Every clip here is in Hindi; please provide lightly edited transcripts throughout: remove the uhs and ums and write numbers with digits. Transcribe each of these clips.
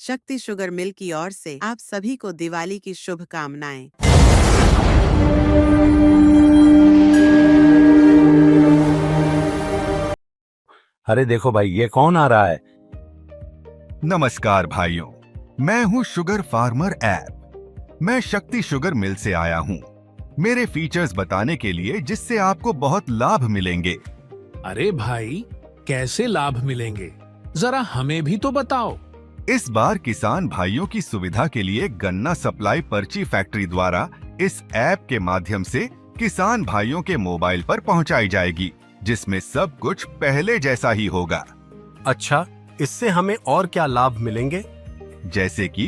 शक्ति शुगर मिल की ओर से आप सभी को दिवाली की शुभकामनाएं। अरे देखो भाई, ये कौन आ रहा है? नमस्कार भाइयों, मैं हूं शुगर फार्मर ऐप। मैं शक्ति शुगर मिल से आया हूं मेरे फीचर्स बताने के लिए, जिससे आपको बहुत लाभ मिलेंगे। अरे भाई, कैसे लाभ मिलेंगे? जरा हमें भी तो बताओ। इस बार किसान भाइयों की सुविधा के लिए गन्ना सप्लाई पर्ची फैक्ट्री द्वारा इस ऐप के माध्यम से किसान भाइयों के मोबाइल पर पहुंचाई जाएगी, जिसमें सब कुछ पहले जैसा ही होगा। अच्छा, इससे हमें और क्या लाभ मिलेंगे? जैसे कि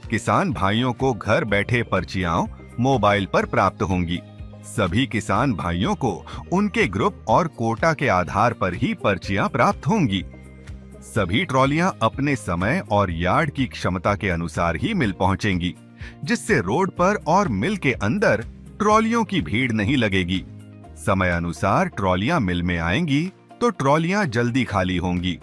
किसान भाइयों को घर बैठे पर्चियां मोबाइल पर प्राप्त होंगी। सभी किसान भाइयों को उनके ग्रुप और कोटा के आधार पर ही पर्चियां प्राप्त होंगी। सभी ट्रॉलियां अपने समय और यार्ड की क्षमता के अनुसार ही मिल पहुंचेंगी, जिससे रोड पर और मिल के अंदर ट्रॉलियों की भीड़ नहीं लगेगी। समय अनुसार ट्रॉलियां मिल में आएंगी तो ट्रॉलियां जल्दी खाली होंगी,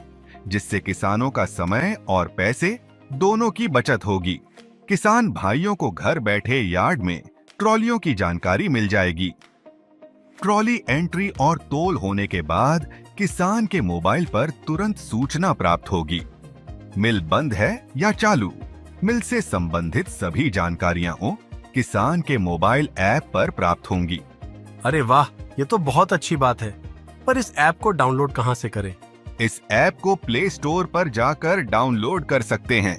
जिससे किसानों का समय और पैसे दोनों की बचत होगी। किसान भाइयों को घर बैठे यार्ड में ट्रॉलियों की जानकारी मिल जाएगी। ट्रॉली एंट्री और तोल होने के बाद किसान के मोबाइल पर तुरंत सूचना प्राप्त होगी। मिल बंद है या चालू, मिल से संबंधित सभी जानकारियां किसान के मोबाइल ऐप पर प्राप्त होंगी। अरे वाह, ये तो बहुत अच्छी बात है। पर इस ऐप को डाउनलोड कहां से करें? इस ऐप को प्ले स्टोर पर जाकर डाउनलोड कर सकते हैं।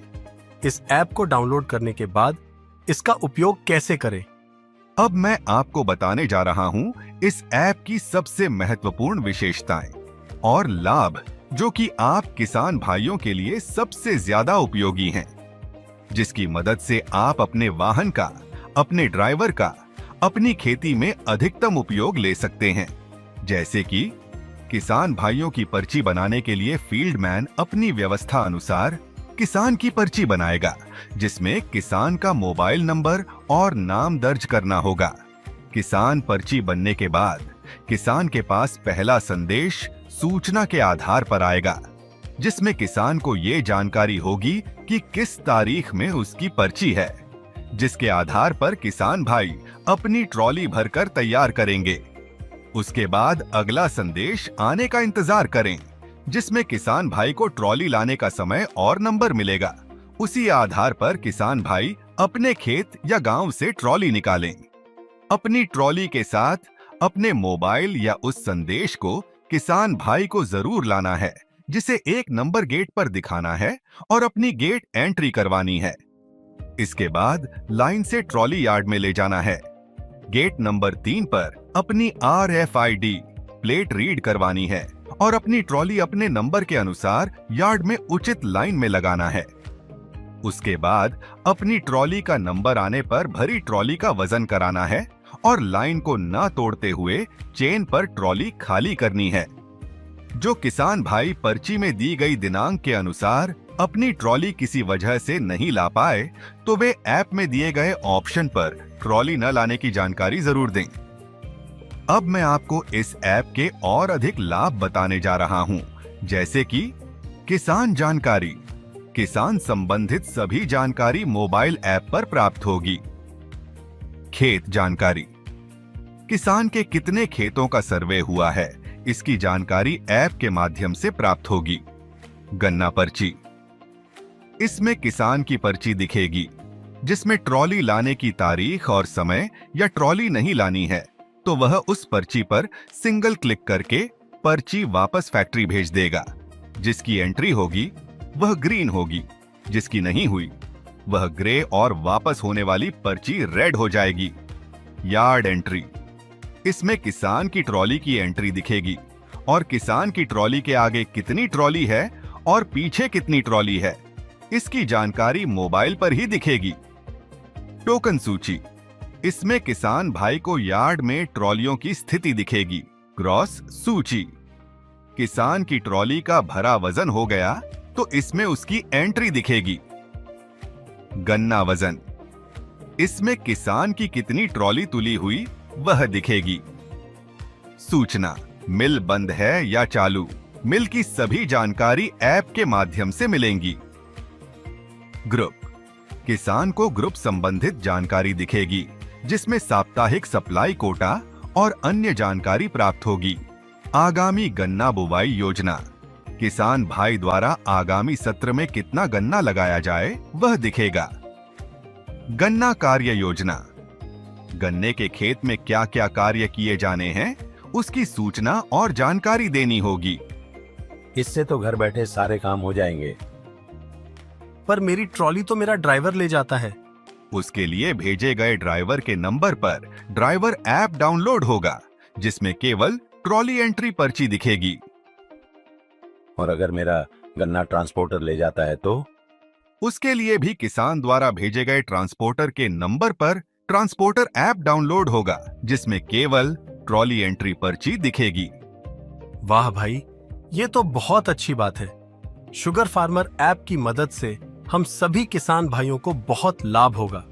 इस ऐप को डाउनलोड करने के बाद इसका उपयोग कैसे करें? अब मैं आपको बताने जा रहा हूं इस ऐप की सबसे महत्वपूर्ण विशेषताएं और लाभ, जो कि आप किसान भाइयों के लिए सबसे ज्यादा उपयोगी हैं, जिसकी मदद से आप अपने वाहन का, अपने ड्राइवर का अपनी खेती में अधिकतम उपयोग ले सकते हैं। जैसे कि किसान भाइयों की पर्ची बनाने के लिए फील्ड मैन अपनी व्यवस्था अनुसार किसान की पर्ची बनाएगा, जिसमें किसान का मोबाइल नंबर और नाम दर्ज करना होगा। किसान पर्ची बनने के बाद किसान के पास पहला संदेश सूचना के आधार पर आएगा, जिसमें किसान को ये जानकारी होगी कि किस तारीख में उसकी पर्ची है, जिसके आधार पर किसान भाई अपनी ट्रॉली भरकर तैयार करेंगे। उसके बाद अगला संदेश आने का इंतजार करें, जिसमें किसान भाई को ट्रॉली लाने का समय और नंबर मिलेगा। उसी आधार पर किसान भाई अपने खेत या गांव से ट्रॉली निकालें। अपनी ट्रॉली के साथ अपने मोबाइल या उस संदेश को किसान भाई को जरूर लाना है, जिसे एक नंबर गेट पर दिखाना है और अपनी गेट एंट्री करवानी है। इसके बाद लाइन से ट्रॉली यार्ड में ले जाना है। गेट नंबर 3 पर अपनी RFID प्लेट रीड करवानी है और अपनी ट्रॉली अपने नंबर के अनुसार यार्ड में उचित लाइन में लगाना है। उसके बाद अपनी ट्रॉली का नंबर आने पर भरी ट्रॉली का वजन कराना है और लाइन को ना तोड़ते हुए चेन पर ट्रॉली खाली करनी है। जो किसान भाई पर्ची में दी गई दिनांक के अनुसार अपनी ट्रॉली किसी वजह से नहीं ला पाए, तो वे ऐप में दिए गए ऑप्शन पर ट्रॉली न लाने की जानकारी जरूर दें। अब मैं आपको इस ऐप के और अधिक लाभ बताने जा रहा हूं, जैसे कि किसान जानकारी। किसान संबंधित सभी जानकारी मोबाइल ऐप पर प्राप्त होगी। खेत जानकारी, किसान के कितने खेतों का सर्वे हुआ है, इसकी जानकारी ऐप के माध्यम से प्राप्त होगी। गन्ना पर्ची, इसमें किसान की पर्ची दिखेगी, जिसमें ट्रॉली लाने की तारीख और समय, या ट्रॉली नहीं लानी है तो वह उस पर्ची पर सिंगल क्लिक करके पर्ची वापस फैक्ट्री भेज देगा। जिसकी एंट्री होगी वह ग्रीन होगी, जिसकी नहीं हुई वह ग्रे और वापस होने वाली पर्ची रेड हो जाएगी। यार्ड एंट्री, इसमें किसान की ट्रॉली की एंट्री दिखेगी और किसान की ट्रॉली के आगे कितनी ट्रॉली है और पीछे कितनी ट्रॉली है, इसकी जानकारी मोबाइल पर ही दिखेगी। टोकन सूची, इसमें किसान भाई को यार्ड में ट्रॉलियों की स्थिति दिखेगी। ग्रॉस सूची, किसान की ट्रॉली का भरा वजन हो गया तो इसमें उसकी एंट्री दिखेगी। गन्ना वजन, इसमें किसान की कितनी ट्रॉली तुली हुई वह दिखेगी। सूचना, मिल बंद है या चालू, मिल की सभी जानकारी ऐप के माध्यम से मिलेंगी। ग्रुप। किसान को ग्रुप संबंधित जानकारी दिखेगी, जिसमें साप्ताहिक सप्लाई कोटा और अन्य जानकारी प्राप्त होगी। आगामी गन्ना बुवाई योजना। किसान भाई द्वारा आगामी सत्र में कितना गन्ना लगाया जाए वह दिखेगा। गन्ना कार्य योजना। गन्ने के खेत में क्या क्या कार्य किए जाने हैं उसकी सूचना और जानकारी देनी होगी। इससे तो घर बैठे सारे काम हो जाएंगे। पर मेरी ट्रॉली तो मेरा ड्राइवर ले जाता है। उसके लिए भेजे गए ड्राइवर के नंबर पर ड्राइवर ऐप डाउनलोड होगा, जिसमें केवल ट्रॉली एंट्री पर्ची दिखेगी। और अगर मेरा गन्ना ट्रांसपोर्टर ले जाता है तो उसके लिए भी किसान द्वारा भेजे गए ट्रांसपोर्टर के नंबर पर ट्रांसपोर्टर ऐप डाउनलोड होगा, जिसमें केवल ट्रॉली एंट्री पर्ची दिखेगी। वाह भाई, ये तो बहुत अच्छी बात है। शुगर फार्मर ऐप की मदद से हम सभी किसान भाइयों को बहुत लाभ होगा।